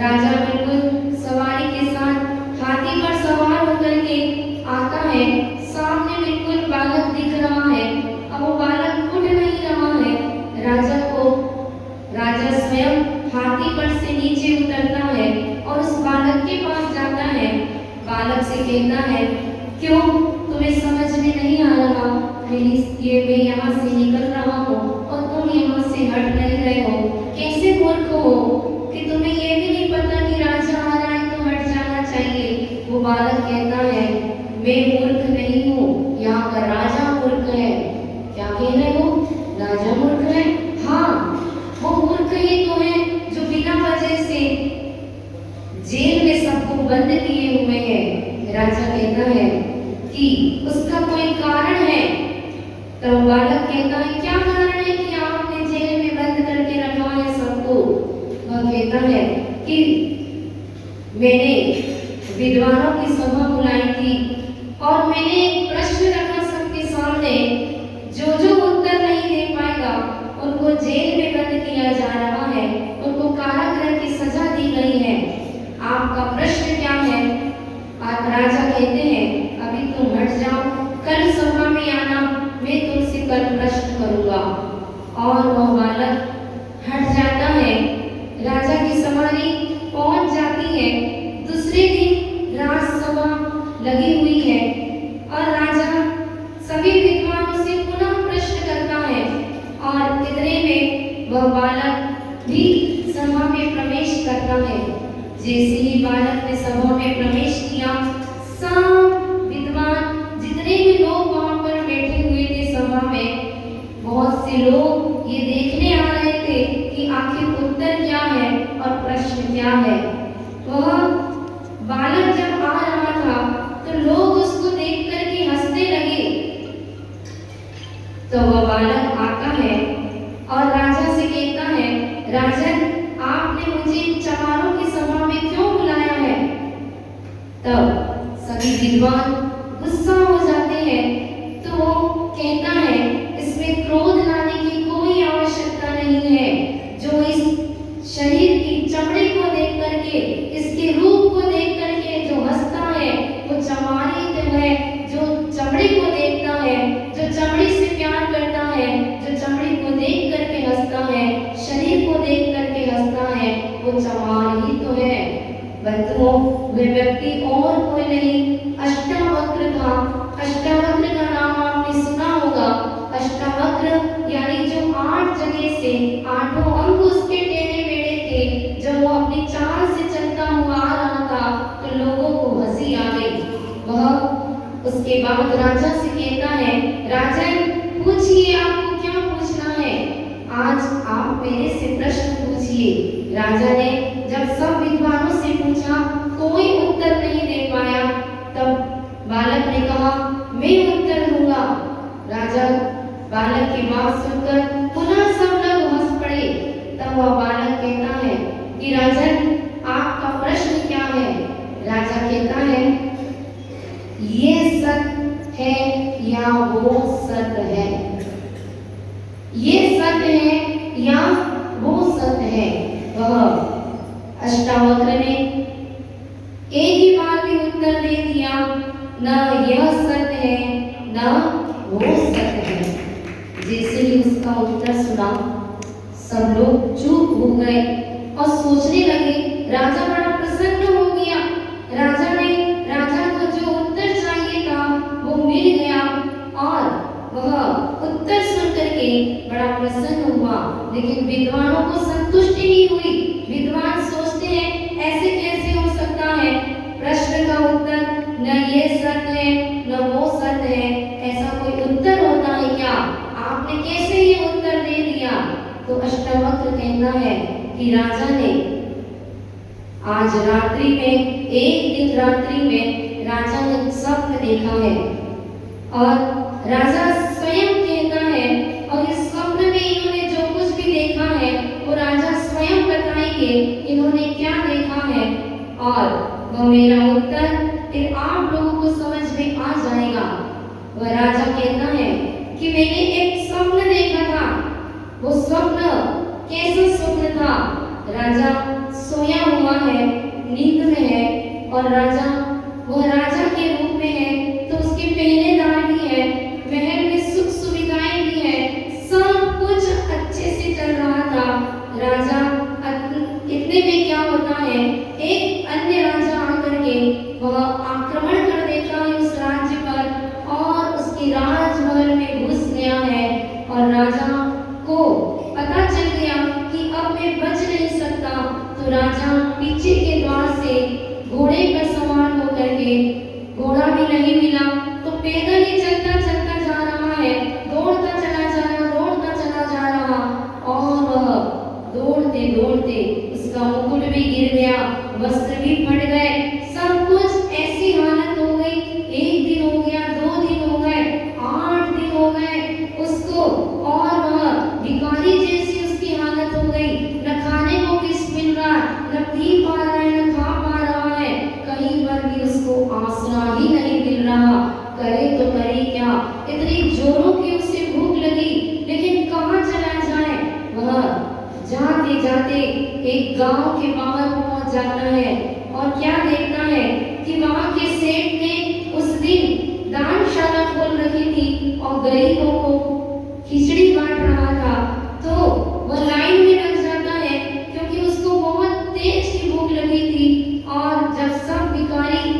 राजा बिल्कुल राजा स्वयं हाथी पर से नीचे उतरता है और उस बालक के पास जाता है। बालक से कहता है, क्यों तुम्हें समझ में नहीं आ रहा? मैं यहाँ से निकल रहा हूँ और तुम यहाँ से हट नहीं रहे हो। कैसे मूर्ख हो कि तुम्हें ये भी नहीं पता कि राजा आ रहा है तो हट जाना चाहिए। वो बालक कहता है, मैं मूर्ख नहीं हूँ, यहाँ का राजा मूर्ख है। क्या कह रहे हो? राजा मूर्ख है? हाँ, वो मूर्ख ही तो है जो बिना वजह से जेल में सबको बंद किए हुए हैं। राजा कहता है कि उसका कोई कारण है। तो बालक कहता है, क्या कारण है कि आपने जेल में बंद करके रखा है सबको? वह कहता है कि मैंने विद्वानों की सभा बुलाई थी और मैंने एक प्रश्न रखा सबके सामने। जो जो उत्तर नहीं दे पाएगा उनको जेल में बंद किया जा रहा है, उनको कारागृह की सजा दी गई है। आपका प्रश्न क्या है? आप राजा कहते हैं, अभी तुम हट जाओ, कल सभा में आना, मैं तुमसे कल प्रश्न करूंगा। और वह बालक हट जाता है। राजा की सवारी पहुंच जाती है। दूसरे दिन राजसभा लगी हुई है और राजा सभी विद्वानों से पुनः प्रश्न करता है और इतने में वह बालक भी सभा में प्रवेश करता है। जैसे ही बालक ने सभा में प्रवेश किया, सब विद्वान जितने भी लोग वहां पर बैठे हुए थे सभा में, बहुत से लोग ये देखने आ रहे थे कि आखिर उत्तर क्या है और प्रश्न क्या है। वह बालक जब आ रहा था तो लोग उसको देख करके हंसने लगे। तो वह बालक आता है और राजा से कहता है, राजन, आपने मुझे चमारों की सभा में क्यों बुलाया है? तब सभी विद्वान गुस्सा हो जाते हैं। तो वो कहता है, इसमें क्रोध लाने की कोई आवश्यकता नहीं है। जो इस शरीर की चमड़ी को देख करके, इसके रूप को देख करके जो हंसता है वो चमारी है। जो चमड़ी को देखता है, जो चमड़ी से प्यार करता है, जो चमड़ी को देख करके हंसता है, शरीर को देख करके हंसता है, वो चमार ही तो है। बंधुओं, वह व्यक्ति और कोई नहीं, अष्टावक्र था। अष्टावक्र का नाम आपने सुना होगा। अष्टावक्र यानी जो 8 जगह से 8 अंग उसके टेढ़े मेढ़े थे। जब वो अपनी चाल से चलता हुआ आ रहा था तो लोगों को हंसी आ गई। वह उसके बाद राजा से कहता है, राजन, पूछिए, आपको क्या पूछना है? आज आप मेरे से प्रश्न पूछिए। राजा ने जब सब विद्वानों से पूछा, कोई उत्तर नहीं दे पाया। तब बालक ने कहा, मैं उत्तर दूंगा। राजा बालक की बात सुनकर पुनः सब लोग हंस पड़े। तब वह बालक कहता है कि राजन, आपका प्रश्न क्या है? राजा कहता है, ये सत्य है या वो सत्य है? ये सत्य है या वो सत्य है? वह अष्टावक्र ने एक ही बार में उत्तर दे दिया, न यह सत्य है न वो सत्य है। जैसे ही उसका उत्तर सुना, सब लोग चुप हो गए और सोचने लगे। राजा बड़ा प्रसन्न हो गया। राजा को जो उत्तर चाहिए था वो मिल गया और वह उत्तर सुन करके बड़ा प्रसन्न हुआ। लेकिन विद्वानों को संतुष्टि नहीं हुई। विद्वान सोचते हैं, ऐसे कैसे हो सकता है? प्रश्न का उत्तर न ये सत्य है न वो सत्य है, ऐसा कोई उत्तर होता है क्या? आपने कैसे ये उत्तर दे दिया? तो अष्टावक्र कहता है कि राजा ने आज रात्रि में, एक दिन रात्रि में राजा ने स्वप्न देखा है और राजा स्वयं कहता है, और इस स्वप्न में इन्होंने जो कुछ भी देखा है वो राजा स्वयं बताएंगे इन्होंने क्या देखा है। और वह मेरा उत्तर फिर आप लोगों को समझ में आ जाएगा। वह राजा कहता है कि मैंने एक स्वप्न देखा था। वो स्वप्न कैसा स्वप्न था? राजा सोया हुआ है, नींद में है और वह राजा के रूप में है, तो उसके पहरेदार भी है, महल में सुख सुविधाएं भी है, सब कुछ अच्छे से चल रहा था। लिए घोड़ा भी नहीं मिला, तो पैदल ही चलता चलता जा रहा है, दौड़ता चला जा रहा, दौड़ता चला जा रहा, और वह दौड़ते दौड़ते उसका मुकुट भी गिर गया, वस्त्र भी फट गए, सब कुछ ऐसी हालत हो गई। 1 दिन हो गया, 2 दिन हो गए, 8 दिन हो गए उसको, और वह भिखारी जैसी उसकी हालत हो गई। न खाने को कुछ मिल रहा, न पी पा रहा है, न खा पा रहा है, कहीं पर भी उसको आसरा ही नहीं मिल रहा। करे तो करे क्या, इतनी जोरों की उसे भूख लगी, लेकिन कहाँ चला जाए। वह जाते जाते एक गांव के बाहर पहुंच जाता है, और क्या देखता है कि वहां के सेठ ने उस दिन दानशाला खोल रखी थी और गरीबों को खिचड़ी बांट रहा था। तो वह लाइन में लग जाता है, क्योंकि उसको बहुत तेज की भूख लगी थी। और जब सब भिखारी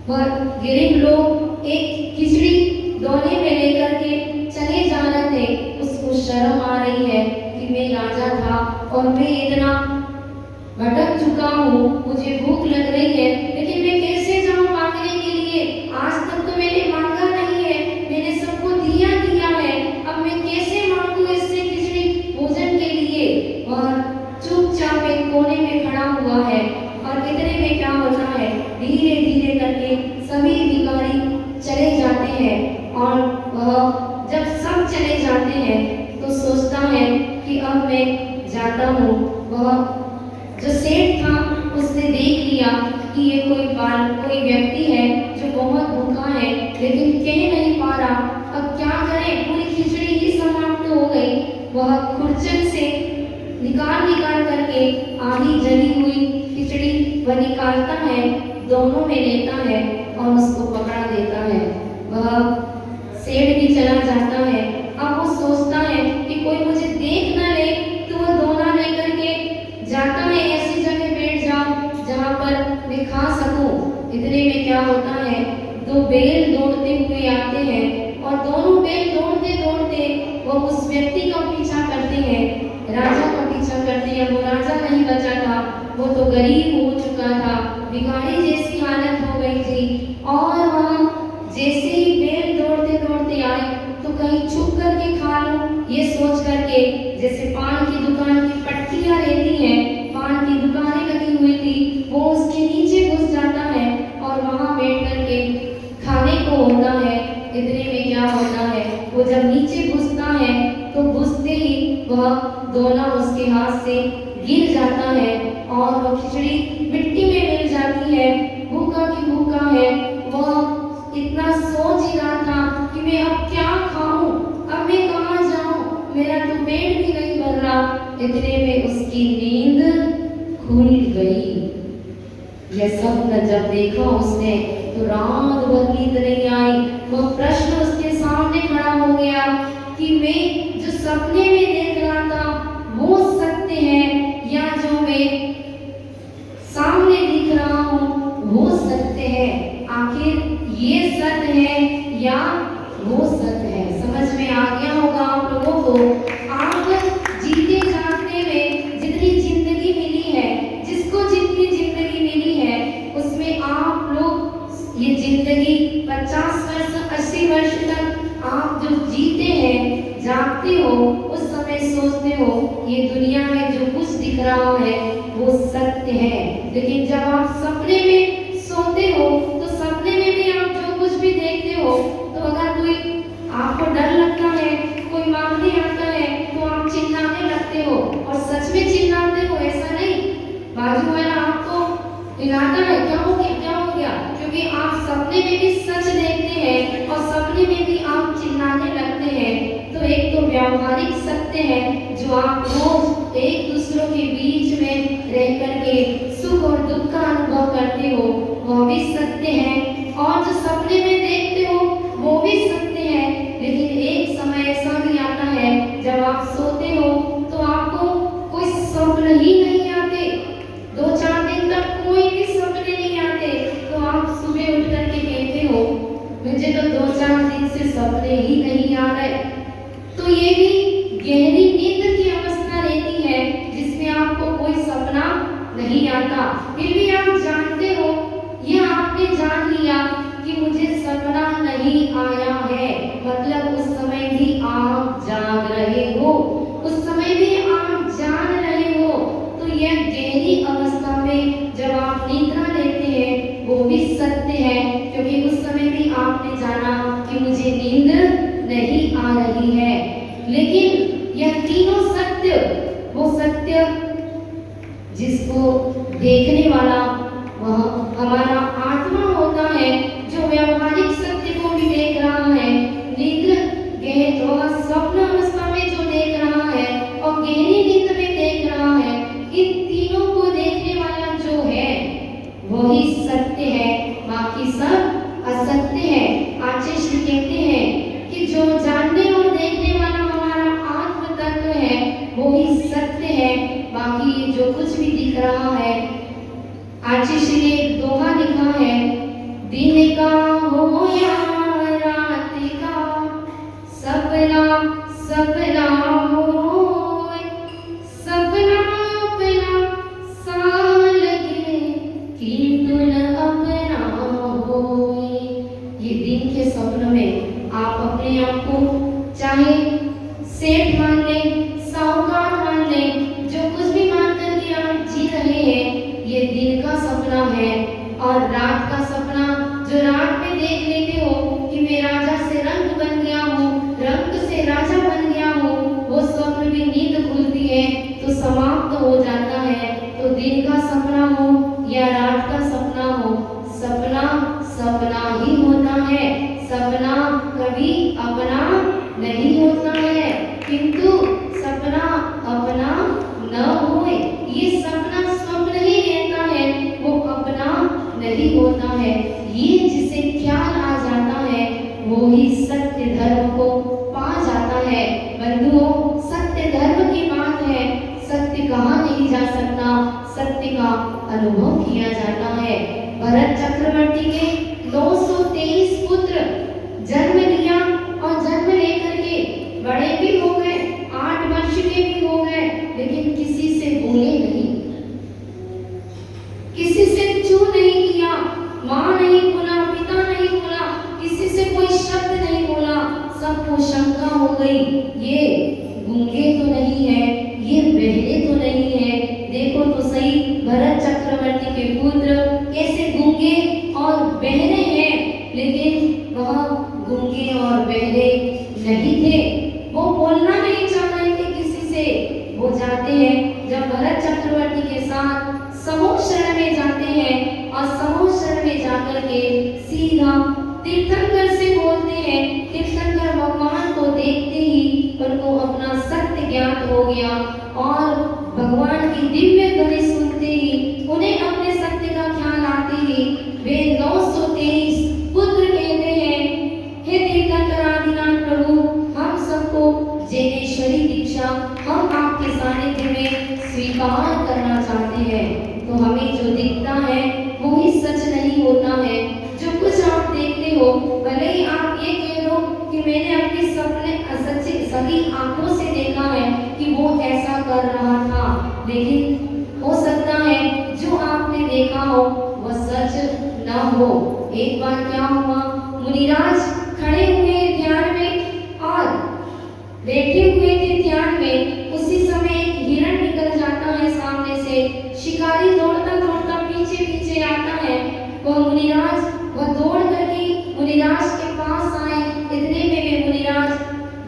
वह गरीब लोग एक खिचड़ी दोने में लेकर के चले जा रहे थे, उसको शर्म आ रही है कि मैं राजा था और मैं इतना भटक चुका हूँ, मुझे भूख लग रही है, लेकिन मैं कैसे जाऊँ मांगने के लिए। आज तक तो मैंने मांगा नहीं है, मैंने सबको दिया है, अब मैं कैसे मांगू इससे खिचड़ी भोजन के लिए। और चुपचाप एक कोने में खड़ा हुआ है, और इतने में क्या होता है, धीरे धीरे करके सभी भिखारी चले जाते हैं। और वह जब सब चले जाते हैं तो सोचता है कि अब मैं जाता हूँ। वह जो सेठ था उसने देख लिया कि ये कोई व्यक्ति है जो बहुत भूखा है, लेकिन कह नहीं पा रहा, अब क्या करे, पूरी खिचड़ी ही समाप्त हो गई। वह खुरचन से निकाल करके आधी जली हुई खिचड़ी वह निकालता है, दोनों में लेता है और उसको पकड़ा देता है। वह सेठ भी चला जाता है। अब वो सोचता है कि कोई मुझे देख ना ले, तो वह दोना लेकर के जाता है, ऐसी जगह बैठ जाओ जहाँ पर मैं खा सकूं। इतने में क्या होता है, 2 बैल दौड़ते हुए आते हैं, और दोनों बैल दौड़ते दौड़ते वो उस व्यक्ति का पीछा करते हैं, राजा का पीछा करते हैं। वो राजा नहीं बचा था, वो तो गरीब हो चुका था, भिखारी जैसी हालत हो गई थी। और वह जैसे ही बैल दौड़ते दौड़ते आए तो कहीं छुप करके खा लो, ये सोच करके, जैसे पान की दुकान की पट्टियां रहती हैं, पान की दुकानें लगी हुई थी, वो उसके नीचे घुस जाता है और वहां बैठ करके खाने को होता है। इतने में क्या होता है, वो जब नीचे घुसता है तो घुसते ही वह दोना उसके हाथ से गिर जाता है, और वह खिचड़ी मिट्टी में मिल जाती है। भूखा की भूखा है, वह इतना सोच ही रहा था कि मैं अब क्या खाऊं, अब मैं कहाँ जाऊं, मेरा तो पेट भी नहीं भर रहा। इतने में उसकी नींद खुल गई। यह सपना जब देखा उसने तो रात भर नींद नहीं आई। वह प्रश्न उसके सामने खड़ा हो गया कि मैं जो सपने में देख रहा था वो सत्य है, या जो मैं सामने दिख रहा हूँ वो सत्य है। आखिर ये सत्य है या वो सत्य है? समझ में आ गया होगा आप लोगों को। आप जीते जागते में जितनी जिंदगी मिली है, जिसको जितनी जिंदगी मिली है, उसमें आप लोग ये जिंदगी 50 वर्ष 80 वर्ष तक आप जो जीते हैं, जागते हो, उस समय सोचते हो ये दुनिया में जो कुछ दिख रहा है वो सत्य है। लेकिन जब आप सपने में सोते हो तो सपने में भी आप जो कुछ भी देखते हो, तो अगर कोई आपको डर लगता है, कोई मांगने आता है, तो आप चिल्लाने लगते हो, और सच में चिल्लाते हो, ऐसा नहीं बाजू वाला आपको हिलाता है, क्या हो गया क्या हो गया, क्योंकि आप सपने में भी सच देखते हैं और सपने में भी आप चिल्लाने लगते हैं। तो एक तो व्यावहारिक सत्य है जो आप रोज एक दूसरों के बीच में रह करके सुख और दुख का अनुभव करते हो, वह भी सत्य है, और जो सपने में देखते हो वो भी सत्य है। लेकिन एक समय ऐसा भी आता है जब आप सोते हो तो आपको कोई स्वप्न ही नहीं आते, 2-4 दिन तक कोई भी सपने नहीं आते, तो आप सुबह उठ करके कहते हो मुझे तो 2-4 दिन से सपने ही नहीं आ रहे। तो ये भी गहरी नींद की अवस्था रहती है जिसमें आपको कोई सपना नहीं आता, फिर भी आप जानते हो, यह आपने जान कि मुझे सपना नहीं आया है, मतलब उस समय भी आप जाग रहे हो, उस समय भी आप जान रहे हो। तो यह गहरी अवस्था में जब आप निद्रा लेते हैं वो भी सत्य है, क्योंकि उस समय भी आपने जाना कि मुझे नींद नहीं आ रही है। लेकिन यह तीनों सत्य, वो सत्य जिसको देखने वाला वह हमारा आत्मा होता है, जो व्यवहारिक सत्य को भी देख रहा है, निद्र स्वप्न अवस्था में जो देख रहा है और गहरी नींद में देख रहा है, इन तीनों को देखने वाला जो है वही सत्य है, बाकी सब असत्य है। आचार्य श्री कहते हैं कि जो जानने और देखने वाला हमारा आत्म तत्व है वही सत्य है, बाकी जो कुछ भी दिख रहा है। आचार्य श्री ने एक दोहा लिखा है, दिन का हो या रात का सपना सपना हो, सपना अपना सा लगे किंतु न अपना होए। ये दिन के स्वप्न में आप अपने आप को चाहे सेठ मान लें, साहूकार मान लें, जो कुछ भी मान कर के आप जी रहे हैं, ये दिन का सपना है। और रात का सपना जो रात में देख लेते हो कि मैं राजा से रंक बन गया हूँ, रंक से राजा बन गया हूँ, वो स्वप्न भी नींद खुलती है तो समाप्त हो जाता है। तो दिन का सपना हो या रात का सपना हो, सपना सपना ही होता है, सपना कभी अपना नहीं होता है। किंतु सपना अपना न होए, ये सपना स्वप्न ही रहता है, वो अपना नहीं होता है। ये जिसे ख्याल आ जाता है वो ही सत्य धर्म को पा जाता है। बंधुओं, सत्य धर्म की बात है, सत्य कहा नहीं जा सकता, सत्य का अनुभव किया जाता है। भरत चक्रवर्ती के 923 पुत्र जन्म लिया और जन्म लेकर के बड़े भी हो गए, 8 वर्ष के भी हो गए, लेकिन किसी से बोले नहीं, किसी से चू नहीं किया, माँ नहीं बोला, पिता नहीं बोला, किसी से कोई शब्द नहीं बोला। सबको शंका हो गई, ये गूंगे तो नहीं है, ये बहरे तो नहीं है। देखो तो सही, भरत चक्रवर्ती के पुत्र कैसे गूंगे और बहरे हैं, लेकिन वह गूंगे और बहरे नहीं थे, वो बोलना नहीं चाह रहे थे किसी से। वो जाते हैं, जब भरत चक्रवर्ती के साथ समूह शरण में जाते हैं और समूह शरण में जाकर के सीधा तीर्थंकर से बोलते हैं। तीर्थंकर भगवान को देखते ही उनको अपना सत्य ज्ञात हो गया और भगवान की दिव्य ध्वनि सुनते ही उन्हें अपने सत्य का ख्याल आते ही वे 923 पुत्र कहते हैं, हे तीर्थंकर आदिनाथ प्रभु, हम सबको जैनेश्वरी दीक्षा हम आपके सानिध्य में स्वीकार करना चाहते हैं। तो हमें जो दिखता है वो ही सच नहीं होता है। जो कुछ आप देखते हो, भले ही आप ये कह दो कि मैंने अपने सपने सभी आंखों से देखा है कि वो ऐसा कर रहा था, लेकिन हो सकता है जो आपने देखा हो वह सच न हो। एक बार क्या हुआ, मुनिराज खड़े हुए ध्यान में और बैठे हुए थे ध्यान में, उसी समय एक हिरण निकल जाता है सामने से। शिकारी दौड़ता दौड़ता पीछे पीछे आता है, वह दौड़ करके मुनिराज के पास आए। इतने में वे मुनिराज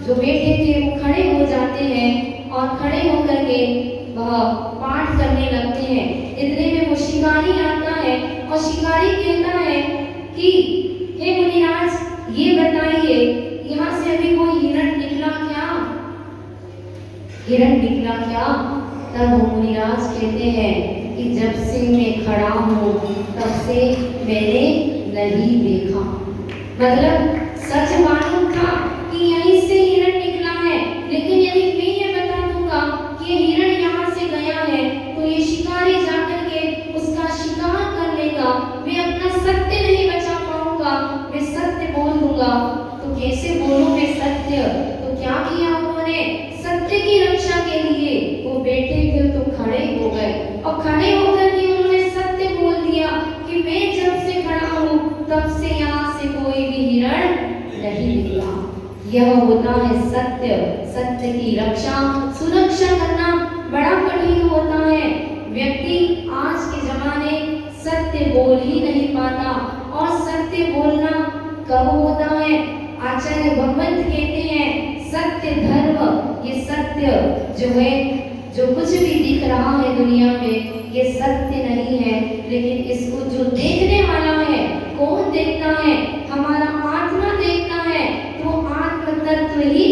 जो बैठे थे वो खड़े हो जाते हैं और खड़े होकर के वह पाठ करने लगते हैं। इतने में वो शिकारी आता है और शिकारी कहता है कि हे मुनिराज, ये बताइए यहाँ से अभी कोई हिरण निकला क्या? हिरण निकला क्या? तब वो मुनिराज कहते हैं कि जब से मैं खड़ा हूँ तब से मैंने नहीं देखा। मतलब सच मालूम था कि यहीं से हिरण निकला है, लेकिन यदि मैं ये बता दूंगा कि ये हिरण यहाँ से गया है तो ये शिकारी जाकर के उसका शिकार कर लेगा, मैं अपना सत्य नहीं बचा पाऊंगा, मैं सत्य बोल दूंगा। तो कैसे बोलूं मैं सत्य? तो क्या किया उन्होंने? सत्य की रक्षा के लिए वो बैठे थे तो खड़े हो गए और खड़े होकर के उन्होंने सत्य बोल दिया कि मैं जब से खड़ा हूँ तब से यहाँ से यह होता है सत्य। सत्य की रक्षा सुरक्षा करना बड़ा कठिन होता है। व्यक्ति आज के जमाने सत्य बोल ही नहीं पाता, और सत्य बोलना कब होता है? आचार्य भगवंत कहते हैं सत्य धर्म, ये सत्य जो है, जो कुछ भी दिख रहा है दुनिया में, ये सत्य नहीं है। लेकिन इसको जो देखने वाला है, कौन देखता है? हमारा आत्मा देखता है। तो आत्म तत्व ही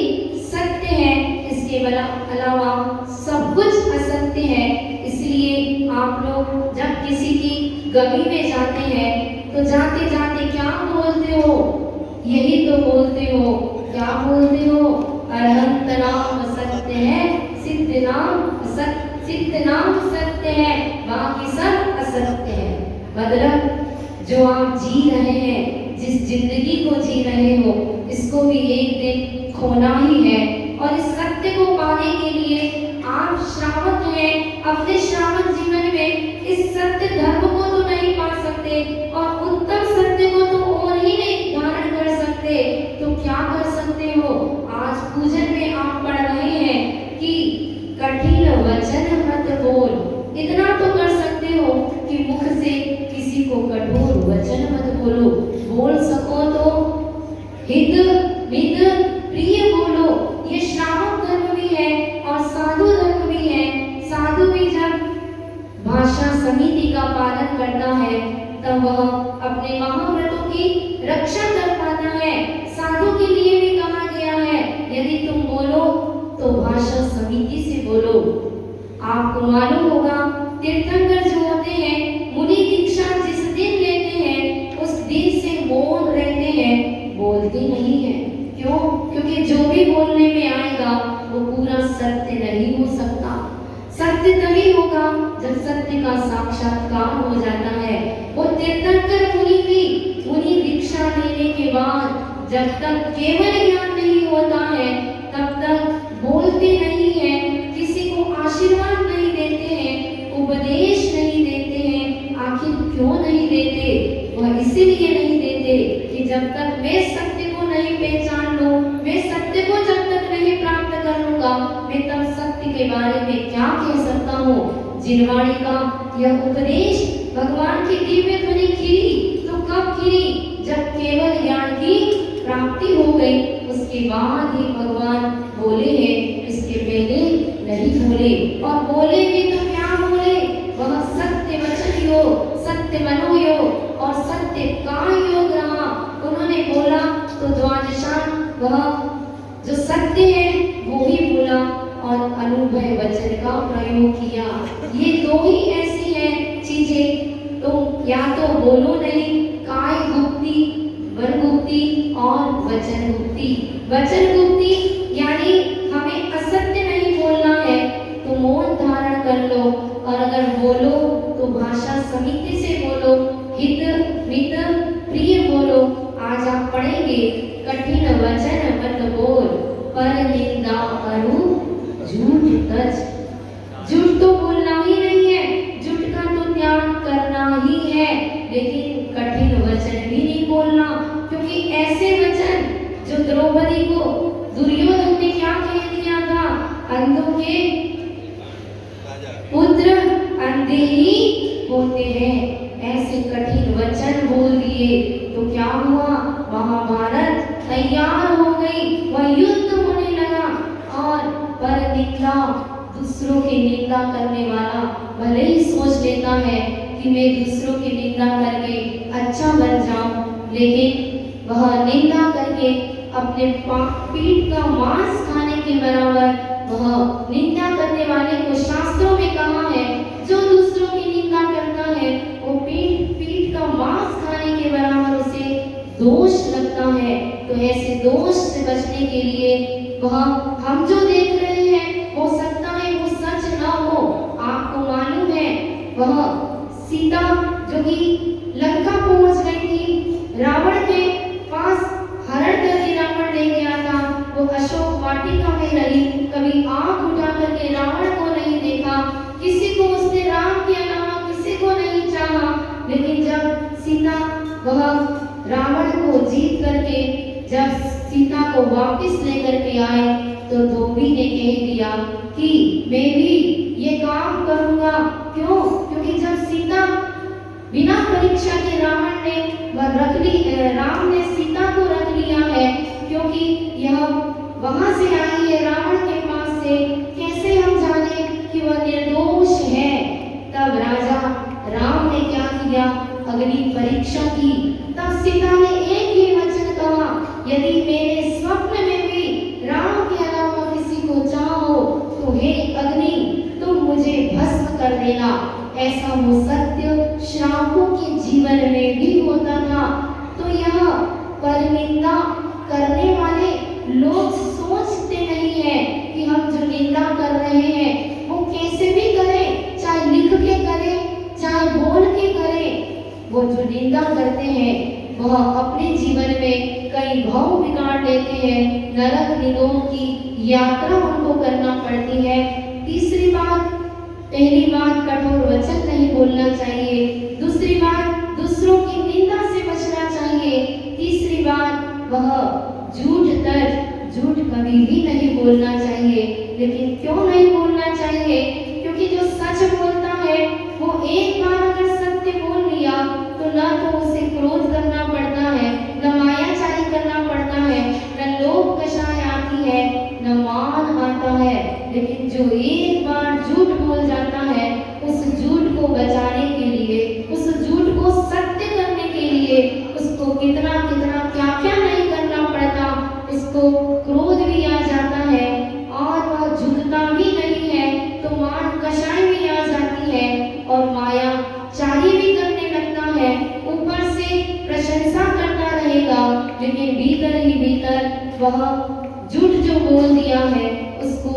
सत्य है, इसके अलावा सब कुछ असत्य है। इसलिए आप लोग जब किसी की गमी में जाते हैं तो जाते जाते क्या बोलते हो? यही तो बोलते हो। क्या बोलते हो? अरहंत नाम सत्य है, सिद्ध नाम सत्य है, बाकी सब असत्य है। मतलब जो आप जी रहे हैं, जिस जिंदगी को जी रहे हो, इसको भी एक दिन खोना ही है। और इस सत्य को पाने के लिए आप श्रावक हैं। अपने श्रावक जीवन में इस सत्य धर्म को तो नहीं पा सकते, और उत्तम सत्य को तो और ही नहीं धारण कर सकते। तो क्या कर सकते हो? आज पूजन में आप पढ़ रहे हैं कि कठिन वचन मत बोल। इतना तो कर सकते हो कि मुख से किसी को कठोर वचन मत बोलो। बोल सको तो हित मित प्रिय बोलो। ये श्रावक धर्म भी है और साधु धर्म भी है। साधु भी जब भाषा समिति का पालन करता है तब वह अपने महाव्रतों की रक्षा कर पाता है। साधु के लिए भी कहा गया है, यदि तुम बोलो तो भाषा समिति से बोलो। आपको मालूम होगा, तीर्थंकर जो होते हैं, मुनि दीक्षा जिस दिन लेते हैं उस दिन से मौन रहते हैं, बोलते नहीं है। क्यों? क्योंकि जो भी बोलने में आएगा वो पूरा सत्य नहीं हो सकता। सत्य तभी होगा जब सत्य का साक्षात्कार हो जाता है। वो तीर्थंकर मुनि भी मुनि दीक्षा लेने के बाद जब तक केवल ज्ञान नहीं होता है तब तक बोलते नहीं है, किसी को आशीर्वाद नहीं देते हैं, उपदेश नहीं देते हैं। आखिर क्यों नहीं देते? वह इसीलिए नहीं देते कि जब तक मैं सत्य को नहीं पहचान लूं, मैं सत्य को जब तक नहीं प्राप्त कर लूंगा, मैं तब सत्य के बारे में क्या कह सकता हूँ। जिनवाणी का यह उपदेश भगवान की दिव्य ध्वनि खिली तो कब खिली? जब केवल ज्ञान की प्राप्ति हो गई, उसके बाद ही भगवान बोले हैं, इसके पहले नहीं बोले। और बोले भी तो क्या बोले? वह सत्य वचन योग, सत्य मनोयोग और सत्य का योग रहा। उन्होंने बोला तो द्वादशान वह जो सत्य है वो ही बोला, और अनुभव वचन का प्रयोग किया। ये दो ही ऐसी हैं चीजें, तो या तो बोलो नहीं, काय गुप्ती, मन गुप्ती और वचन गुप्ती। वचन गुप्ती यानी हमें असत्य नहीं बोलना है तो मौन धारण कर लो, और अगर बोलो तो भाषा समिति से बोलो, हित मित प्रिय बोलो। आज आप पढ़ेंगे कठिन वचन मत बोल, पर निंदा करूं झूठ तज। झूठ तो बोलना ही नहीं है, झूठ का तो त्याग करना ही है, लेकिन कठिन वचन भी नहीं बोलना। क्योंकि ऐसे वचन जो द्रौपदी को दुर्योधन ने क्या कह दिया था, अंधों के पुत्र अंधे ही होते हैं, ऐसे कठिन वचन बोल दिए तो क्या हुआ? महाभारत तैयार हो गई, वह युद्ध होने लगा। और पर निंदा, दूसरों की निंदा करने वाला भले ही सोच लेता है कि मैं दूसरों की निंदा करके अच्छा बन जाऊं, लेकिन वह निंदा करके अपने पीठ का मांस खाने के बराबर। वह निंदा करने वाले को शास्त्रों में कहा है, जो दूसरों की निंदा करता है वो पीठ का मांस खाने के बराबर उसे दोष लगता है। तो ऐसे दोष से बचने के लिए वह हम जो देख रहे हैं हो सकता है वो सच न हो। आपको मालूम है वह सीता जो कि लंका पहुंच गई थी, रावण के पास हरण करके रावण ले गया था, वो अशोक वाटिका में रही, कभी आंख उठा करके रावण को नहीं देखा, किसी को उसने राम के अलावा किसी को नहीं चाहा। लेकिन जब सीता वह रावण को जीत करके जब सीता को वापस लेकर के आए तो धोबी ने कह दिया कि मैं भी ये काम करूंगा। क्यों? क्योंकि जब सीता बिना परीक्षा के राम ने सीता को रख लिया है, क्योंकि यह वहां से आई है रावण के पास से, कैसे हम जाने कि वह निर्दोष है। तब राजा राम ने क्या किया? अग्नि परीक्षा की। तब सीता ने एक ही वचन कहा, यदि मेरे स्वप्न में भी राम के अलावा किसी को चाहो तो हे अग्नि तुम मुझे भस्म कर देना। ऐसा वो सत्य श्रावकों के जीवन में भी होता था। तो यह परनिंदा करने वाले लोग सोचते नहीं है कि हम जो निंदा कर रहे हैं वो कैसे भी करें, चाहे लिख के करें चाहे बोल के करें। वो जो निंदा करते हैं वह अपने जीवन में कई भाव बिगाड़ लेते हैं, नरक निगम की यात्रा उनको करना पड़ती है। तीसरी बात, पहली बात कठोर वचन नहीं बोलना चाहिए। दूसरी बात, दूसरों की निंदा से बचना चाहिए। तीसरी बात, वह झूठ कभी भी नहीं बोलना चाहिए। लेकिन क्यों नहीं बोलना चाहिए? क्योंकि जो सच बोलता है वो एक बार अगर सत्य बोल लिया तो न तो उसे क्रोध करना पड़ता है, न मायाचारी करना पड़ता है, न लोभ कषाय आती है, न मान आता है। लेकिन जो एक बार झूठ बोल जाता है, उस झूठ को बचाने के लिए, उस झूठ को सत्य करने के लिए उसको कितना क्या नहीं करना पड़ता। उसको क्रोध भी आ जाता है और वह झुकता भी नहीं है, तो मान कषाय भी आ जाती है और माया चारी भी करने लगता है। ऊपर से प्रशंसा करता रहेगा, लेकिन भीतर ही भीतर वह झूठ जो बोल दिया है उसको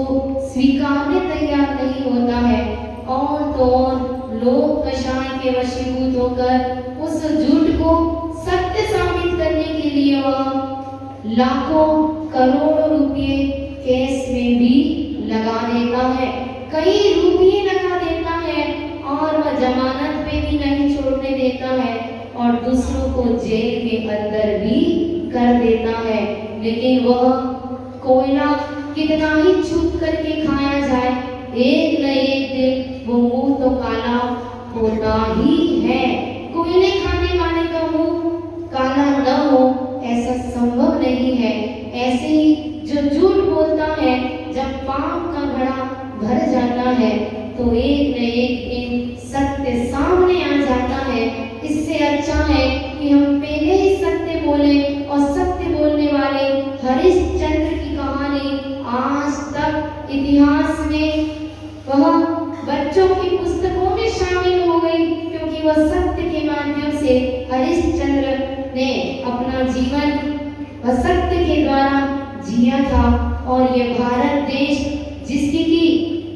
स्वीकारने तैयार नहीं होता है। और तो और लोग कषाय के वशीभूत होकर उस झूठ को सत्य साबित करने के लिए वह लाखों करोड़ों रुपये केस में भी लगा देता है, कई रुपये लगा देता है और वह जमानत पे भी नहीं छोड़ने देता है और दूसरों को जेल के अंदर भी कर देता है। लेकिन वह कोयला कितना ही छुप करके खाया जाए, एक न एक दिन वो मुंह तो काला होता ही है। कोयले खाने वाले का मुंह काला न हो ऐसा संभव नहीं है। ऐसे ही जो झूठ बोलता है, जब पाप का घड़ा भर जाता है तो एक न एक दिन सत्य सामने आ जाता है। इससे अच्छा है कि हम पहले ही सत्य बोले। और सत्य बोलने वाले हरिश्चंद्र की कहानी आज तक इतिहास में वह बच्चों की पुस्तकों में शामिल हो गई, क्योंकि वह सत्य के माध्यम से हरिश्चंद्र ने अपना जीवन सत्य के द्वारा जिया था। और ये भारत देश जिसकी की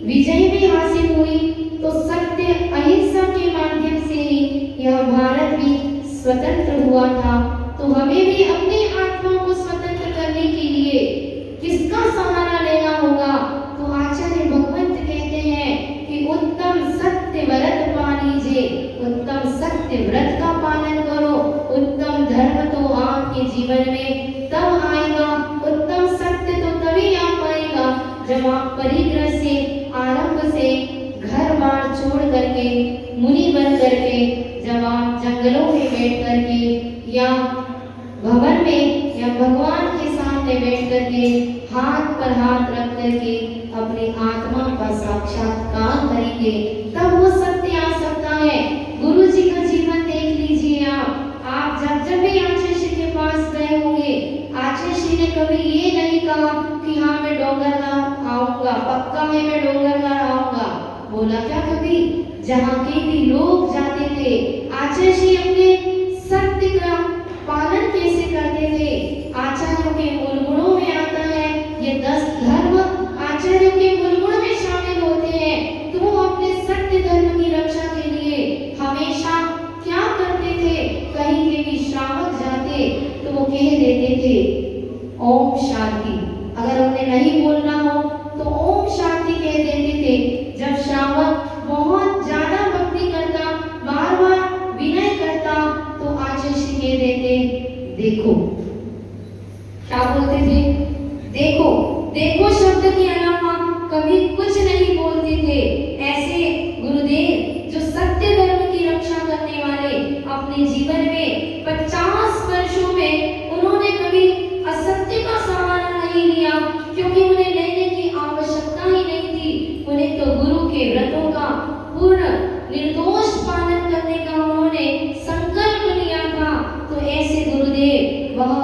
विजय भी हासिल हुई, तो सत्य अहिंसा के माध्यम से ही यह भारत भी स्वतंत्र हुआ था। तो हमें भी अपनी आत्मा को स्वतंत्र करने के लिए किसका सहारा लेना होगा? तो आचार्य भगवंत कहते हैं कि उत्तम सत्य व्रत पालीजिए, उत्तम सत्य व्रत का पालन करो। उत्तम धर्म तो आपके जीवन में तब आएगा, उत्तम सत्य तो तभी आ पाएगा जब आप परिग्रह से आरंभ से घर बार छोड़ करके, मुनि बन करके, जब आप जंगलों में बैठ करके या भवन में या भगवान के सामने बैठ करके हाथ पर हाथ रख करके अपनी आत्मा का साक्षात्कार करेंगे, तब वो सत्य आ सकता है। गुरु जी का जीवन देख लीजिए आप जब भी आचार्य श्री के पास गए होंगे, आचार्य श्री ने कभी ये नहीं कहा कि हाँ मैं डोंगरगांव आऊंगा, पक्का है मैं डोंगरगांव आऊंगा। बोला क्या कभी? जहाँ के भी लोग जाते थे, आचार्य श्री अपने सत्य का पालन कैसे करते थे? आचार्यों के मूल गुणों में आता है, ये 10 धर्म आचार्यों के मूल गुण में शामिल होते हैं। तो वो अपने सत्य धर्म की रक्षा के लिए हमेशा क्या करते थे? कहीं के भी श्रावक जाते तो वो कह देते थे ओम शांति। अगर उन्हें नहीं बोलना हो तो ओम शांति कह देते थे। जब श्रावक बहुत ज्यादा भक्ति करता, बार बार विनय करता, तो आचार्य श्री कह देते देखो क्या बोलते करते थे। देखो देखो शब्द के अलावा कभी कुछ नहीं बोलते थे। ऐसे गुरुदेव जो सत्य धर्म की रक्षा करने वाले, अपने जीवन में 50 वर्षों में उन्होंने कभी असत्य का सहारा नहीं लिया, क्योंकि उन्हें लेने की आवश्यकता ही नहीं थी। उन्हें तो गुरु के व्रतों का पूर्ण निर्दोष पालन करने का उन्होंने संकल्प लिया था। तो ऐसे गुरुदेव वह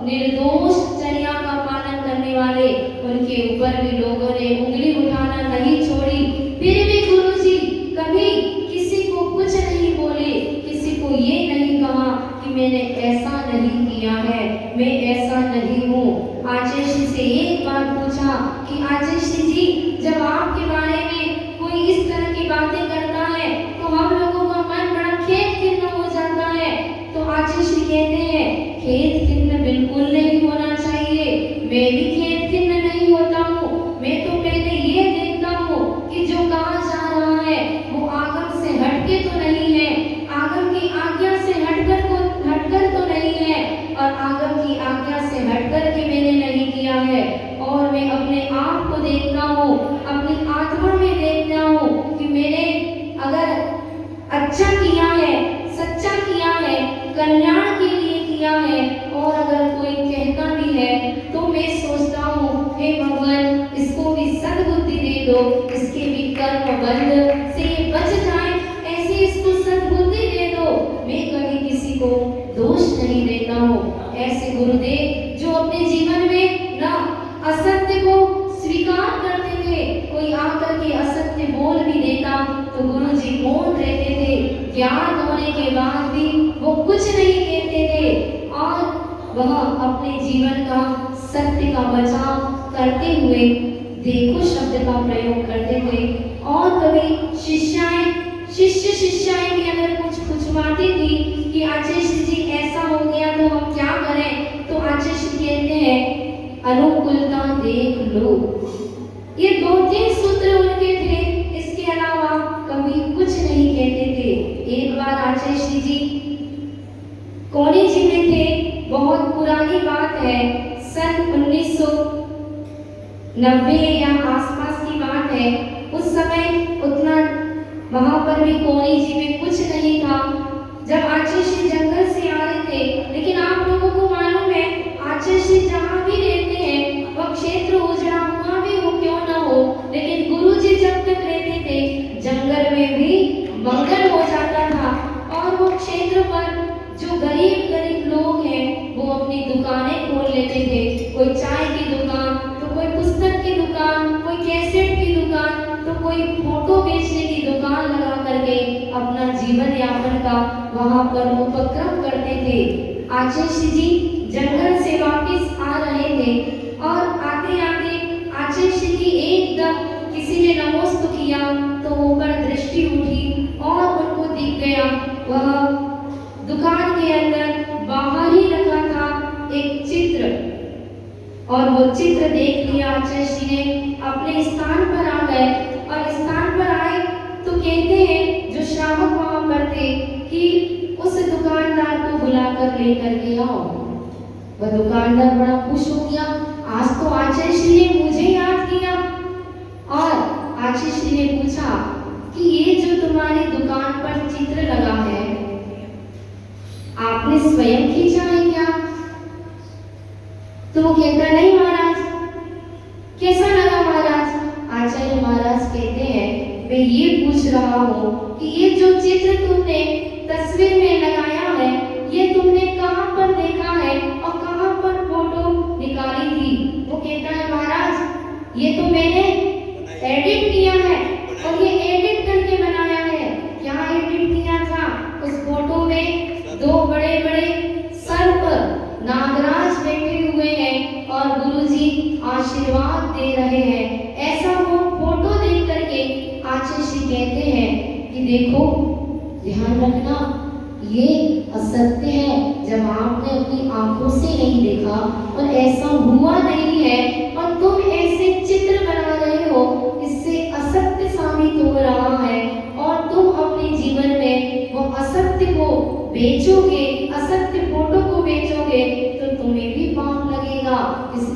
निर्दोष चर्या का पालन करने वाले, उनके ऊपर भी लोगों ने उंगली उठाना नहीं छोड़ी। फिर भी गुरुजी कभी किसी को कुछ नहीं बोले, किसी को ये नहीं कहा कि मैंने ऐसा नहीं किया है, मैं ऐसा नहीं हूँ। आचार्य श्री से एक बार पूछा कि आचार्य श्री जी, जब आपके बारे में कोई इस तरह की बातें करता है तो हम लोगों का मन बड़ा खेद खिन्न हो जाता है। तो आचार्य श्री कहते हैं, खेद खिन्न बिल्कुल नहीं होना चाहिए। मैं भी खेद खिन्न नहीं होता हूँ। मैं तो पहले ये देखता हूँ कि जो कहा जा रहा है वो आगम से हटके तो नहीं है, आगम की आज्ञा से हटकर तो नहीं है, और आगम की आज्ञा से हटकर के मैंने नहीं किया है। और मैं अपने आप को देखता हूँ, अपनी आत्मा में देखता हूँ कि मैंने अगर अच्छा किया है, सच्चा किया है, कल्याण के लिए किया है, और अगर कोई कहता भी है तो मैं सोचता हूँ, हे भगवान इसको भी सद्बुद्धि दे दो, इसके भी कर्म बंध से ये बच जाए, ऐसे इसको सद्बुद्धि दे दो। मैं कभी किसी को दोष नहीं देता हूँ। ऐसे गुरुदेव जो अपने जीवन में ना असत्य को स्वीकार करते थे, कोई आकर के असत्य बोल भी देता तो गुरुजी मौन रहते थे। ज्ञान होने के बाद भी वो कुछ नहीं कहते थे, और वह अपने जीवन का सत्य का बचाव करते हुए देखो शब्द का प्रयोग करते थे। और कभी शिष्य शिष्याएं भी अगर कुछ पूछवाती थी कि आचार्य जी ऐसा हो गया तो हम क्या करें, तो आचार्य कहते हैं अनुकूलता देख लो। ये 2-3 सूत्र उनके थे, इसके अलावा कभी कुछ नहीं कहते थे। एक बार आचार्य जी कोनी जी में थे, बहुत पुरानी बात है, सन 1990 या आसपास की बात है। उस समय उतना वहां पर भी कोनी जी में कुछ नहीं था। जब आचार्य श्री जंगल से आ रहे थे, लेकिन आप लोगों को मालूम है आचार्य श्री जहाँ भी रहते हैं वह क्षेत्र उजड़ा हुआ भी हो क्यों ना हो, लेकिन गुरु जी जब तक रहते थे जंगल में भी मंगल हो जाता था। और वो क्षेत्र पर जो गरीब लोग हैं वो अपनी दुकानें खोल लेते थे, कोई चाय की दुकान, तो कोई पुस्तक की दुकान, कोई कैसेट की दुकान, तो कोई फोटो बेचने की दुकान लगा करके अपना जीवन यापन का वहां पर उपक्रम करते थे। आचार्य जी जंगल से वापस आ रहे थे, और आते आते आचार्य की एकदम किसी ने नमस्ते किया तो ऊपर दृष्टि उठी और उनको दिख गया वह दुकान के अंदर बाहर ही रखा था एक चित्र, और वो चित्र देख लिया। आचार्य जी ने अपने स्थान पर आ गए, और स्थान पर आए तो कहते हैं जो श्रावक वहां पर थे कि उस दुकानदार को बुलाकर लेकर के आओ। वह दुकानदार बड़ा खुश हो गया, आज तो आचार्य श्री ने मुझे याद किया। और आचार्य श्री ने पूछा कि ये जो तुम्हारी दुकान पर चित्र लगा है आपने स्वयं खींचा है क्या? तो वो कहता नहीं महाराज। कैसा लगा महाराज? आचार्य महाराज कहते हैं मैं ये पूछ रहा हूँ कि ये जो चित्र तुमने तस्वीर में लगाया है ये तुमने कहाँ पर देखा है और कहाँ पर फोटो निकाली थी? वो कहता है महाराज ये तो मैंने एडिट किया है, और ये एडिट करके बनाया है। क्या एडिट किया था? उस फोटो में 2 बड़े-बड़े सर्प नागराज बैठे हुए हैं और गुरुजी आशीर्वाद दे रहे हैं। ऐसा वो फोटो देख करके आचार्य श्री कहते हैं कि देखो ध्यान रखना ये असत्य है। जब आपने अपनी आंखों से नहीं देखा और ऐसा हुआ नहीं है और तुम ऐसे चित्र बना रहे हो, इससे असत्य साबित हो रहा है, और तुम अपने जीवन में वो असत्य को बेचोगे, असत्य फोटो को बेचोगे तो तुम्हें भी पाप लगेगा। इसलिए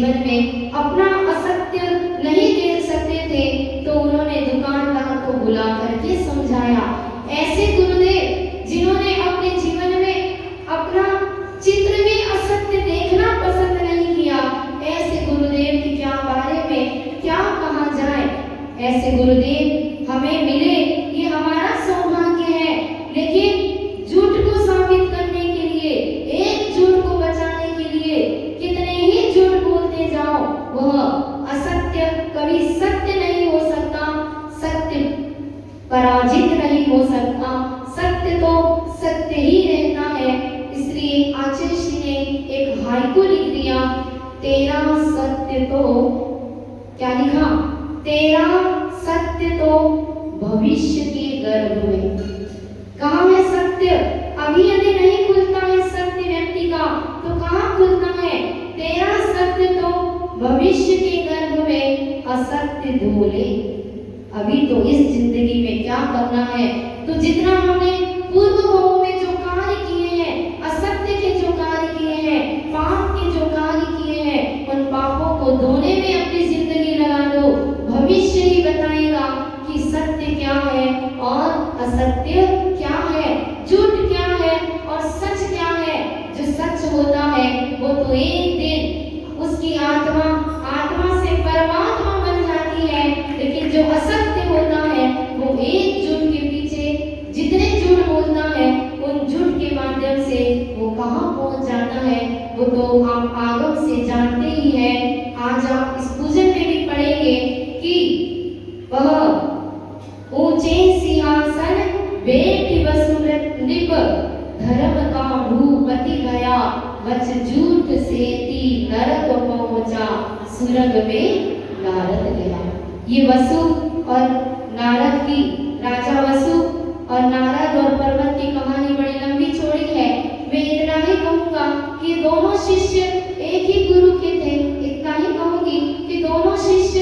जीवन में अपना असत्य नहीं देख सकते थे तो उन्होंने दुकानदार को बुला करके समझाया। ऐसे गुरुदेव जिन्होंने अपने जीवन में अपना चित्र में असत्य देखना पसंद नहीं किया, ऐसे गुरुदेव के क्या बारे में क्या कहा जाए। ऐसे गुरुदेव हमें मिले ये हमारा सौभाग्य है, लेकिन झूठ को साबित करने के लिए, एक झूठ को बचाने के लिए कितने ही झूठ बोलते जाओ, वह असत्य कभी सत्य नहीं हो सकता, सत्य पराजित नहीं हो सकता, सत्य तो सत्य ही रहता है। इसलिए आचार्य श्री ने एक हाइकू लिख दिया, तेरा सत्य तो क्या लिखा, तेरा सत्य तो भविष्य के गर्भ में। कहाँ है सत्य? अभी यदि नहीं खुलता है सत्य व्यक्ति का तो कहाँ खुलता है? तेरा सत्य तो भविष्य के गर्भ में असत्य धोले। अभी तो इस जिंदगी में क्या करना है, तो जितना हमने पूर्व भावों में जो कार्य किए हैं, असत्य के जो कार्य किए हैं, पाप के जो कार्य किए हैं, उन पापों को धोने में अपनी जिंदगी लगा दो। भविष्य ही बताएगा कि सत्य क्या है और असत्य क्या है, झूठ क्या है और सच क्या है। जो सच होता है वो तो एक दिन उसकी आत्मा से परमात्मा बन जाती है, लेकिन जो असत्य होता है वो एक झूठ के पीछे जितने झूठ बोलता है, उन झूठ के माध्यम से वो कहाँ पहुंच जाता है वो तो आप आगम से जानते ही हैं। आज आप इस पूजन में भी पढ़ेंगे कि वह ऊंचे सिंहासन बैठी वसुरत नृप, धर्म का भूपति गया, वच झूठ सेती नरक पहुंचा, सुरग में नारद गया। ये वसु और नारद की, राजा वसु और नारद और पर्वत की कहानी बड़ी लंबी चौड़ी है। मैं इतना ही कहूँगा कि दोनों शिष्य एक ही गुरु के थे, इतना ही कहूँगी कि दोनों शिष्य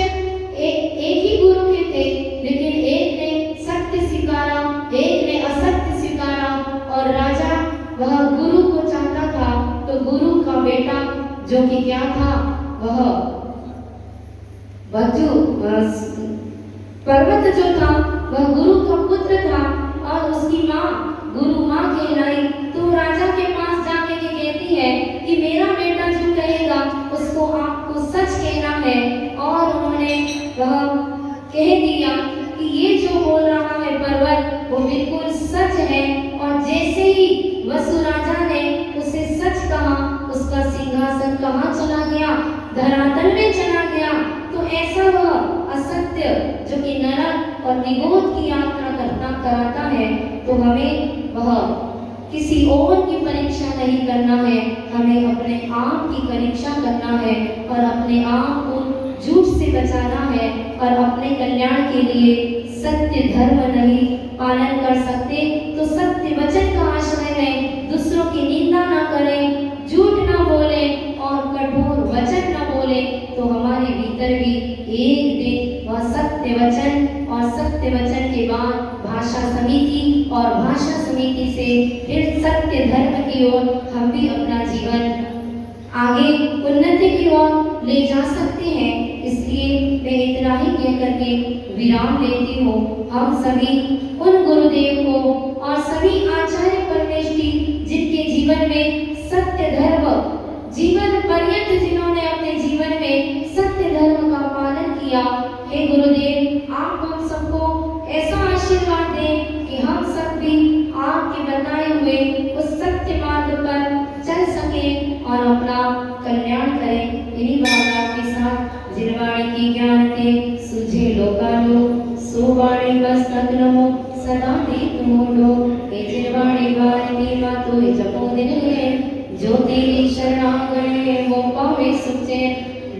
एक ही गुरु के थे, लेकिन एक ने सत्य स्वीकारा, एक ने असत्य स्वीकारा। और राजा वह गुरु को चाहता था, तो गुरु का बेटा जो कि क्या था, वह पर्वत जो था वह गुरु का पुत्र था और उसकी माँ गुरु माँ कहलाई। तो राजा के पास जाके के कहती है कि मेरा बेटा जो कहेगा उसको आपको सच कहना है। और उन्होंने वह कह दिया कि ये जो बोल रहा है पर्वत वो बिल्कुल सच है। और जैसे ही वसु राजा ने उसे सच कहा, उसका सिंहासन कहाँ चला गया, धरातल में चला गया। तो ऐसा वह असत्य जो कि नरक और निगोद की यात्रा कराता है, तो हमें वह किसी और की परीक्षा नहीं करना है, हमें अपने आप की परीक्षा करना है और अपने आप को झूठ से बचाना है। और अपने कल्याण के लिए सत्य धर्म नहीं पालन कर सकते तो सत्य वचन का आश्रय है। दूसरों की निंदा ना करें, झूठ ना बोले और कठोर वचन ना बोले, तो हमारे भीतर भी एक दिन वह सत्य वचन और सत्य वचन के बाद भाषा समिति और भाषा समिति से फिर सत्य धर्म की ओर हम भी अपना जीवन आगे उन्नति की ओर ले जा सकते हैं। इसलिए मैं इतना ही कह करके विराम लेती हूँ। हम सभी उन गुरुदेव को और सभी आचार्य परमेष्ठी जिनके जीवन में सत्य धर्म जीवन पर्यंत, जिन्होंने अपने जीवन में सत्य धर्म का पालन किया, हे गुरुदेव आप हम सबको ऐसा आशीर्वाद दें कि हम सब भी आपके बताए हुए उस सत्य मार्ग पर चल सकें और अपना कल्याण करें। इन्हीं बातों के साथ जिनवाणी की ज्ञान के सुझे लोकालो सोवाणी बस नग्नो सदा दीप मोडो, हे जिनवाणी वाणी मातो जपो दिन है, जो तेरी शरणागणे वो पावे सुचे,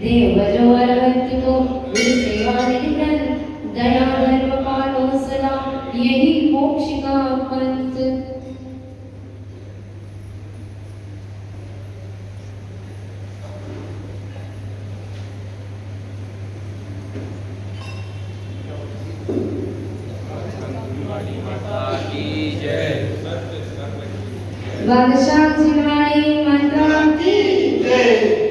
देव भजो अरहत तो गुरु सेवा निरंतर, दया धर्म पालो सदा यही मोक्ष का पंथ। बादशाह जिनवाणी